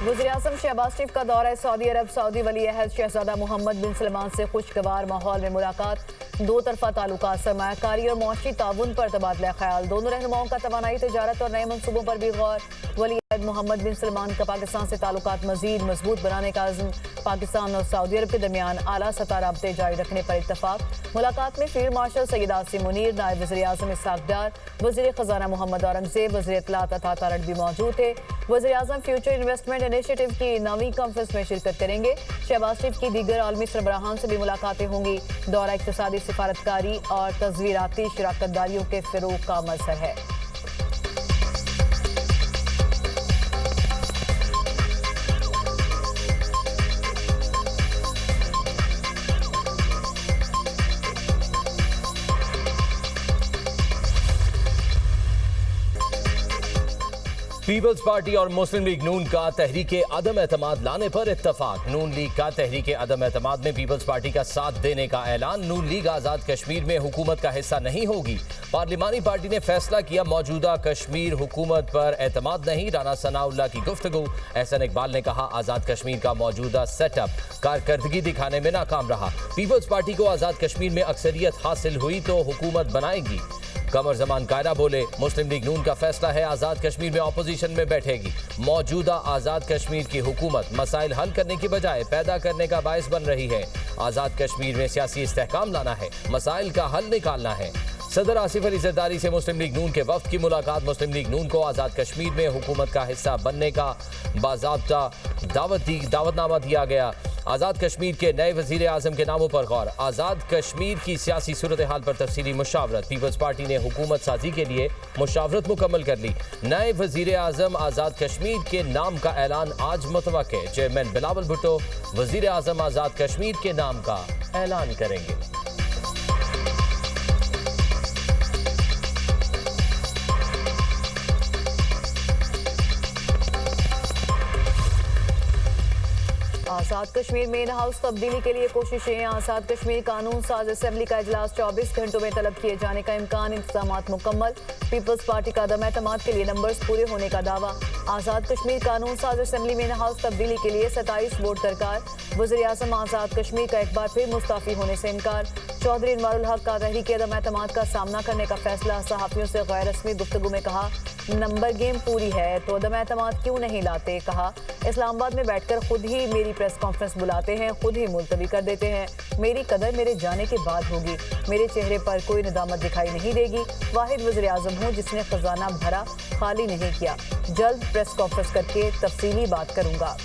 वज़ीर-ए-आज़म शहबाज शरीफ का दौरा सऊदी अरब। सऊदी वली अहद शहजादा मोहम्मद बिन सलमान से खुशगवार माहौल में मुलाकात। दो तरफा ताल्लुकात, सरमायाकारी और मुआशी ताउन पर तबादला ख्याल। दोनों रहनुमाओं का तवानाई, तिजारत और नए मनसूबों पर भी गौर। वली अहद मोहम्मद बिन सलमान का पाकिस्तान से ताल्लुकात मजीद मजबूत बनाने का अज़्म। पाकिस्तान और सऊदी अरब के दरमियान आला सतह राब्ते जारी रखने पर इत्तफाक। मुलाकात में फील्ड मार्शल सैयद आसिम मुनीर, नायब वज़ीर-ए-आज़म इसहाक डार, वज़ीर ख़जाना मोहम्मद औरंगज़ेब, वज़ीर इत्तलात अता तारड़ भी मौजूद थे। वज़ीर-ए-आज़म फ्यूचर इन्वेस्टमेंट इनिशिएटिव की 9वीं कॉन्फ्रेंस में शिरकत करेंगे। शहबाज शरीफ की दीगर आलमी सरबराहान से भी मुलाकातें होंगी। दौरा इक़्तिसादी सिफारतकारी और तज़वीराती शराकतदारियों के फ़रोग़ का मसर है। पीपल्स पार्टी और मुस्लिम लीग नून का तहरीक अदम एतमाद लाने पर इत्तफाक। नून लीग का तहरीक अदम एतमाद में पीपल्स पार्टी का साथ देने का ऐलान। नून लीग आज़ाद कश्मीर में हुकूमत का हिस्सा नहीं होगी। पार्लिमानी पार्टी ने फैसला किया, मौजूदा कश्मीर हुकूमत पर एतमाद नहीं। राना सनाउल्लाह की गुफ्तगू। एहसन इकबाल ने कहा, आज़ाद कश्मीर का मौजूदा सेटअप कारकर्दगी दिखाने में नाकाम रहा। पीपल्स पार्टी को आज़ाद कश्मीर में अक्सरियत हासिल हुई तो हुकूमत बनाएगी। कमर जमान कायरा बोले, मुस्लिम लीग नून का फैसला है, आज़ाद कश्मीर में ऑपोजिशन में बैठेगी। मौजूदा आज़ाद कश्मीर की हुकूमत मसाइल हल करने की बजाय पैदा करने का बायस बन रही है। आज़ाद कश्मीर में सियासी इस्तेहकाम लाना है, मसाइल का हल निकालना है। सदर आसिफ अली जरदारी से मुस्लिम लीग नून के वफ्द की मुलाकात। मुस्लिम लीग नून को आज़ाद कश्मीर में हुकूमत का हिस्सा बनने का बाज़ाब्ता दावतनामा दिया गया। आज़ाद कश्मीर के नए वज़ीर आज़म के नामों पर गौर। आज़ाद कश्मीर की सियासी सूरत हाल पर तफसीली मुशावरत। पीपल्स पार्टी ने हुकूमत साजी के लिए मुशावरत मुकम्मल कर ली। नए वज़ीर आज़म आज़ाद कश्मीर के नाम का ऐलान आज मुतवक्के। चेयरमैन बिलावल भुट्टो वज़ीर आज़म आज़ाद कश्मीर के नाम का ऐलान करेंगे। आज़ाद कश्मीर में इन हाउस तब्दीली के लिए कोशिशें। आज़ाद कश्मीर कानून साज असेंबली का इजलास 24 घंटों में तलब किए जाने का इम्कान। इंतजामात मुकम्मल। पीपल्स पार्टी का अदम एतमाद के लिए नंबर्स पूरे होने का दावा। आज़ाद कश्मीर कानून साज असेंबली में इन हाउस तब्दीली के लिए 27 वोट दरकार। वज़ीर-ए-आज़म आज़ाद कश्मीर का एक बार फिर मुस्ताफ़ी होने से इनकार। चौधरी इनवारुल हक का तहरीक अदम एतमाद का सामना करने का फैसला। सहाफ़ियों से गैर रस्मी गुफ्तगू में कहा, नंबर गेम पूरी है तो अदम एतमाद क्यों नहीं लाते। कहा, इस्लामाबाद में बैठकर खुद ही मेरी प्रेस कॉन्फ्रेंस बुलाते हैं, खुद ही मुलतवी कर देते हैं। मेरी कदर मेरे जाने के बाद होगी। मेरे चेहरे पर कोई नदामत दिखाई नहीं देगी। वाहिद वज़ीर आज़म हूँ जिसने खजाना भरा, खाली नहीं किया। जल्द प्रेस कॉन्फ्रेंस करके तफसीली बात करूंगा।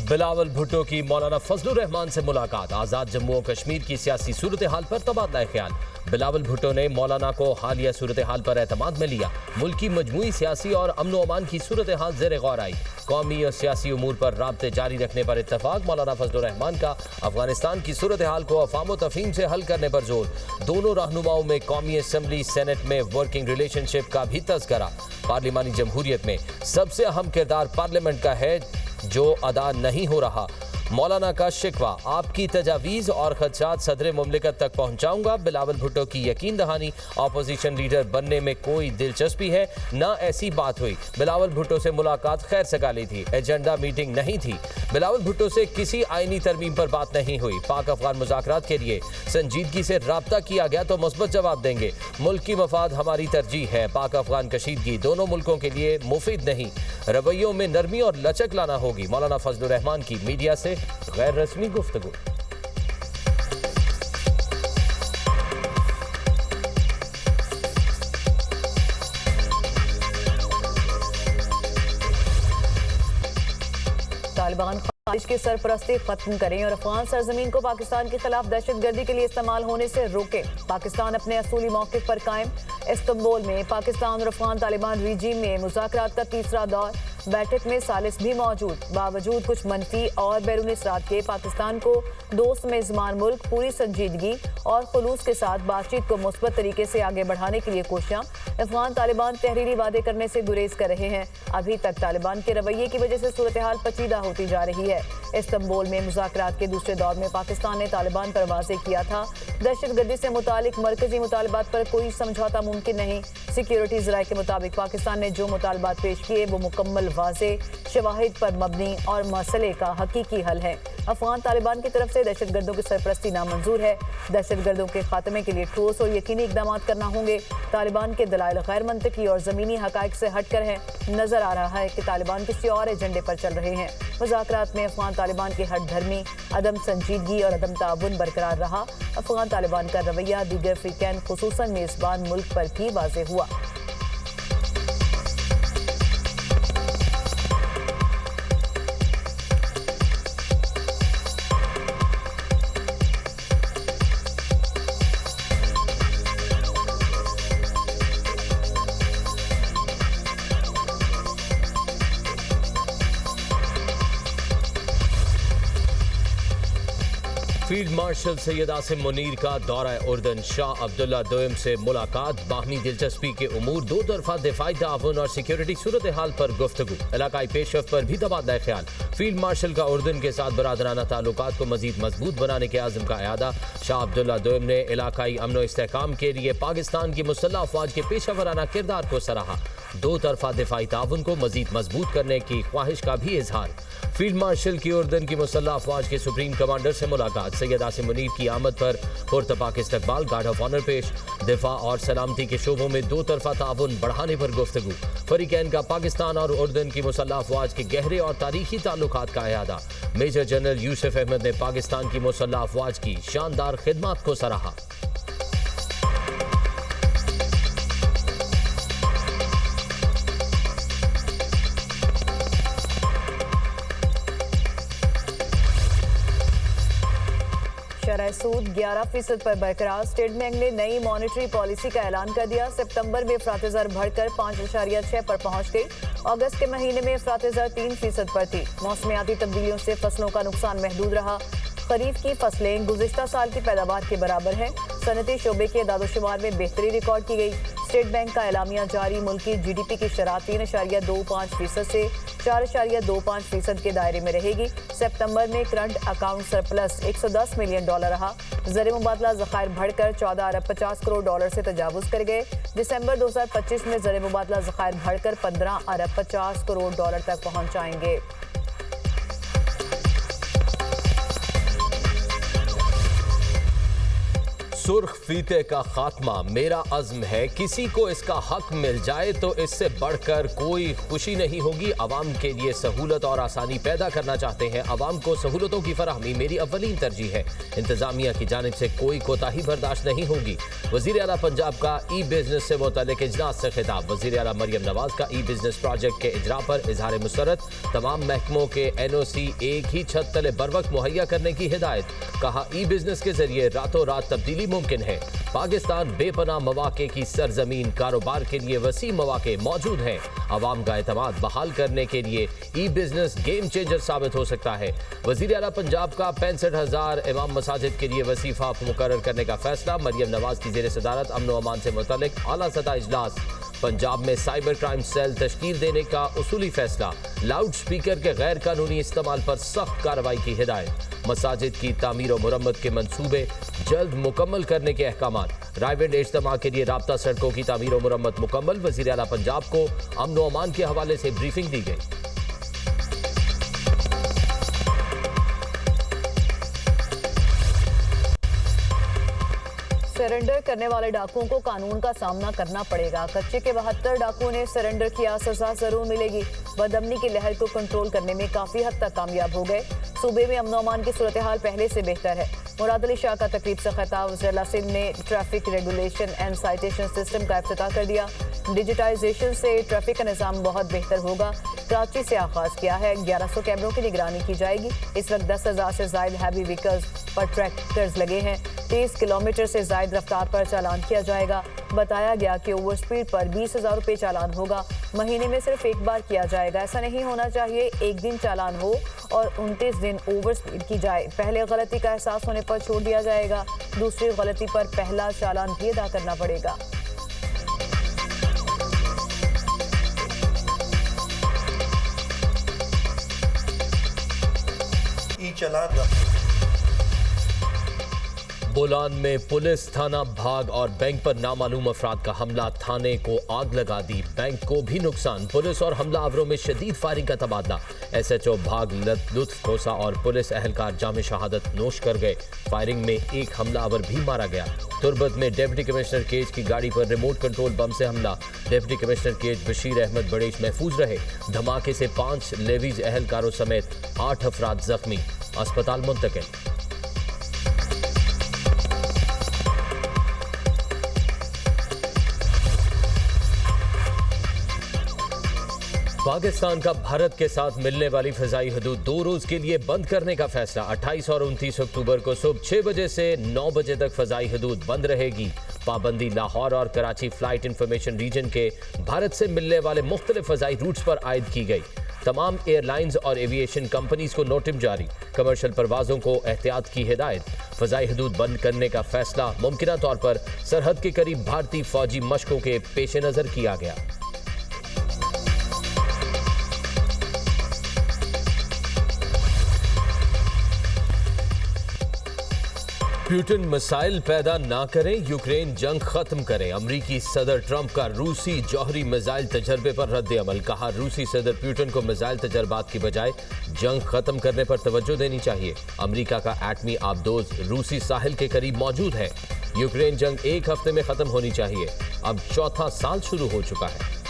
बिलावल भुट्टो की मौलाना फजलुर रहमान से मुलाकात। आज़ाद जम्मू और कश्मीर की सियासी सूरत हाल पर तबादला ख्याल। बिलावल भुट्टो ने मौलाना को हालिया सूरत हाल पर एतमाद में लिया। मुल्क की मजमूई सियासी और अमन व अमान की सूरत हाल ज़ेर गौर आई। कौमी और सियासी उमूर पर राब्ते जारी रखने पर इत्तफाक। मौलाना फजलुर रहमान का अफगानिस्तान की सूरत हाल को अफाम व तफहीम से हल करने पर जोर। दोनों रहनुमाओं में कौमी असम्बली सेनेट में वर्किंग रिलेशनशिप का भी तज़किरा। पार्लिमानी जमहूरियत में सबसे अहम किरदार पार्लियामेंट का है जो अदा नहीं हो रहा। मौलाना का शिकवा, आपकी तजावीज़ और खदशात सदर मुमलिकत तक पहुँचाऊँगा। बिलावल भुट्टो की यकीन दहानी, अपोजिशन लीडर बनने में कोई दिलचस्पी है ना, ऐसी बात हुई। बिलावल भुट्टो से मुलाकात खैर सगाली थी, एजेंडा मीटिंग नहीं थी। बिलावल भुट्टो से किसी आईनी तरमीम पर बात नहीं हुई। पाक अफगान मुज़ाकरात के लिए संजीदगी से राब्ता किया गया तो मुस्बत जवाब देंगे। मुल्क की मफाद हमारी तरजीह है। पाक अफगान कशीदगी दोनों मुल्कों के लिए मुफीद नहीं। रवैयों में नरमी और लचक लाना होगी। मौलाना फजलुर रहमान की मीडिया से गैर रस्मी गुफ्तगू। तालिबान ख्वाहिश की सरपरस्ती खत्म करें और अफगान सरजमीन को पाकिस्तान के खिलाफ दहशतगर्दी के लिए इस्तेमाल होने से रोकें। पाकिस्तान अपने असूली मौक़िफ़ पर कायम। इस्तांबुल में पाकिस्तान और अफगान तालिबान रीजीम में मुज़ाकरात का तीसरा दौर। बैठक में सालिस भी मौजूद। बावजूद कुछ मनफी और बैरूनी असरात के पाकिस्तान को दोस्त मेज़बान मुल्क पूरी संजीदगी और खुलूस के साथ बातचीत को मुस्बत तरीके से आगे बढ़ाने के लिए कोशियां। अफगान तालिबान तहरीरी वादे करने से गुरेज कर रहे हैं। अभी तक तालिबान के रवैये की वजह से सूरत हाल पेचीदा होती जा रही है। इस्तांबुल में मुज़ाकरात के दूसरे दौर में पाकिस्तान ने तालिबान पर वाज़ेह किया था दहशतगर्दी से मुतालिक मरकजी मुतालबात पर कोई समझौता मुमकिन नहीं। सिक्योरिटी ज़राए के मुताबिक पाकिस्तान ने जो मुतालबात पेश किए वो मुकम्मल वाज़ेह, शवाहिद पर मबनी और मसले का हकीकी हल है। अफगान तालिबान की तरफ से दहशतगर्दों की सरपरस्ती नामंजूर है। दहशतगर्दों के खात्मे के लिए ठोस और यकीनी इकदाम करना होंगे। तालिबान के दलाइल गैर मंतकी और ज़मीनी हक़ाइक़ से हटकर हैं। नजर आ रहा है कि तालिबान किसी और एजेंडे पर चल रहे हैं। मुज़ाकरात में अफगान तालिबान की हट धर्मी, अदम संजीदगी और अदम ताउन बरकरार रहा। अफगान तालिबान का रवैया दीगर अफ्रीकन खुसूसन मेज़बान मुल्क पर भी वाज़ेह हुआ। फील्ड मार्शल सैयद आसिम मुनीर का दौरा उर्दन, शाह अब्दुल्ला दोयम से मुलाकात, बाहमी दिलचस्पी के उमूर, दो तरफा दिफाई ताउन और सिक्योरिटी सूरत हाल पर गुफ्तगू, इलाकाई पेशरफ पर भी तबादला ख्याल। फील्ड मार्शल का उर्दन के साथ बरादराना ताल्लुकात को मजीद मजबूत बनाने के आज़म का अयादा। शाह अब्दुल्ला दोयम ने इलाकाई अमन व इस्तेहकाम के लिए पाकिस्तान की मुसल्लह अफवाज के पेशा वराना किरदार को सराहा। दो तरफा दिफाई ताउन को मजीद मजबूत करने की ख्वाहिश का भी इजहार। फील्ड मार्शल की उर्दन की मुसल्लह अफवाज के सुप्रीम कमांडर से मुलाकात, सैयद आसिम मुनीर की आमद पर पुरतपाक इस्तकबाल, गार्ड ऑफ ऑनर पेश, दिफा और सलामती के शोबों में दो तरफा ताउन बढ़ाने पर गुफ्तगू। फरीकैन का पाकिस्तान और उर्दन की मुसल्लह अफवाज के गहरे और तारीखी ताल्लुकात का अयादा। मेजर जनरल यूसुफ अहमद ने पाकिस्तान की मुसल्लह अफवाज की शानदार खिदमत को सराहा। शरह सूद 11% पर बरकरार, स्टेट बैंक ने नई मॉनेटरी पॉलिसी का ऐलान कर दिया। सितंबर में अफरात ज़र बढ़कर 5.6 पर पहुंच गई। अगस्त के महीने में अफरात ज़र 3% पर थी। मौसमियाती तब्दीलियों से फसलों का नुकसान महदूद रहा। खरीफ की फसलें गुज़िश्ता साल की पैदावार के बराबर हैं। सनती शोबे के दादोशुमार में बेहतरी रिकॉर्ड की गई। स्टेट बैंक का एलामिया जारी, मुल्की GDP की शरह 3.25% से 4.25% के दायरे में रहेगी। सितंबर में करंट अकाउंट सरप्लस $110 मिलियन रहा। ज़र मुबादला ज़खायर बढ़कर $14.50 करोड़ से तजावुज़ कर गए। दिसंबर 2025 में ज़र मुबादला ज़खायर बढ़कर $15.50 करोड़ तक पहुँच जाएंगे। सुर्ख फीते का खात्मा मेरा अज़्म है, किसी को इसका हक मिल जाए तो इससे बढ़कर कोई खुशी नहीं होगी। अवाम के लिए सहूलत और आसानी पैदा करना चाहते हैं। अवाम को सहूलतों की फराहमी मेरी अव्वलीन तरजीह है। इंतजामिया की जानिब से कोई कोताही बर्दाश्त नहीं होगी। वज़ीर आला पंजाब का ई बिजनेस से मुतल्लिक इजलास से खिताब। वज़ीर आला मरियम नवाज का ई बिजनेस प्रोजेक्ट के इजरा पर इजहार मुसरत। तमाम महकमों के NOC एक ही छत तले बर वक्त मुहैया करने की हिदायत। कहा ई बिजनेस के जरिए रातों रात तब्दीली मुमकिन है। पाकिस्तान बेपनाह मौके की सरजमीन, कारोबार के लिए वसी मौके मौजूद हैं। अवाम का एतमाद बहाल करने के लिए ई बिजनेस गेम चेंजर साबित हो सकता है। वज़ीर आला पंजाब का 65,000 इमाम मसाजिद के लिए वसीफा मुकर्रर करने का फैसला। मरियम नवाज की ज़ेर सदारत अमन व अमान से मुतल्लिक आला सतह इजलास। पंजाब में साइबर क्राइम सेल तश्कील देने का उसूली फैसला। लाउड स्पीकर के गैर कानूनी इस्तेमाल पर सख्त कार्रवाई की हिदायत। मसाजिद की तामीर व मुरम्मत के मंसूबे जल्द मुकम्मल करने के अहकामात। रायविंड इज्तिमा के लिए राब्ता सड़कों की तामीर व मुरम्मत मुकम्मल। वज़ीर आला पंजाब को अमन व अमान के हवाले से ब्रीफिंग दी गई। सरेंडर करने वाले डाकुओं को कानून का सामना करना पड़ेगा। कच्चे के 72 डाकुओं ने सरेंडर किया, सजा जरूर मिलेगी। बदअमनी की लहर को कंट्रोल करने में काफी हद तक कामयाब हो गए। सूबे में अमन अमान की सूरत हाल पहले से बेहतर है। मुराद अली शाह का तकरीब से खिताब। वज़ीर सिंध ने traffic regulation and citation system का इफ्तिताह कर दिया। डिजिटाइजेशन से ट्रैफिक का निज़ाम बहुत बेहतर होगा। कराची से आगाज किया है। 1100 कैमरों की निगरानी की जाएगी। इस वक्त 10,000 से ज्यादा हैवी व्हीकल्स पर ट्रैक्टर्स लगे हैं। 30 किलोमीटर से ज्यादा रफ्तार पर चालान किया जाएगा। बताया गया कि ओवर स्पीड पर 20,000 रुपये चालान होगा। महीने में सिर्फ एक बार किया जाएगा। ऐसा नहीं होना चाहिए एक दिन चालान हो और 29 दिन ओवर स्पीड की जाए। पहले गलती का एहसास होने पर छोड़ दिया जाएगा। दूसरी गलती पर पहला चालान भी अदा करना पड़ेगा। चालान रखते हैं। बोलान में पुलिस थाना भाग और बैंक पर नामालूम अफराद का हमला, थाने को आग लगा दी, बैंक को भी नुकसान। पुलिस और हमलावरों में शदीद फायरिंग का तबादला। SHO भाग लुत्फ खोसा और पुलिस अहलकार जामे शहादत नोश कर गए। फायरिंग में एक हमलावर भी मारा गया। तुर्बत में डिप्टी कमिश्नर केज की गाड़ी पर रिमोट कंट्रोल बम से हमला। डिप्टी कमिश्नर केज बशीर अहमद बड़ेश महफूज रहे। धमाके से 5 लेवीज अहलकारों समेत 8 अफराद जख्मी, अस्पताल मुंतकिल। पाकिस्तान का भारत के साथ मिलने वाली फजाई हदूद 2 रोज के लिए बंद करने का फैसला। 28 और 29 अक्टूबर को सुबह 6 बजे से 9 बजे तक फजाई हदूद बंद रहेगी। पाबंदी लाहौर और कराची फ्लाइट इंफॉर्मेशन रीजन के भारत से मिलने वाले मुख्तलिफ फजाई रूट्स पर आयद की गई। तमाम एयरलाइंस और एविएशन कंपनीज को नोटिस जारी। कमर्शियल परवाजों को एहतियात की हिदायत। फजाई हदूद बंद करने का फैसला मुमकिना तौर पर सरहद के करीब भारतीय फौजी मशकों के पेश नजर किया गया। पुतिन मिसाइल पैदा ना करें, यूक्रेन जंग खत्म करें। अमरीकी सदर ट्रंप का रूसी जौहरी मिसाइल तजर्बे पर रद्द अमल। कहा, रूसी सदर पुतिन को मिसाइल तजर्बात की बजाय जंग खत्म करने पर तवज्जो देनी चाहिए। अमरीका का एटमी आबदोज रूसी साहिल के करीब मौजूद है। यूक्रेन जंग 1 हफ्ते में खत्म होनी चाहिए। अब चौथा साल शुरू हो चुका है।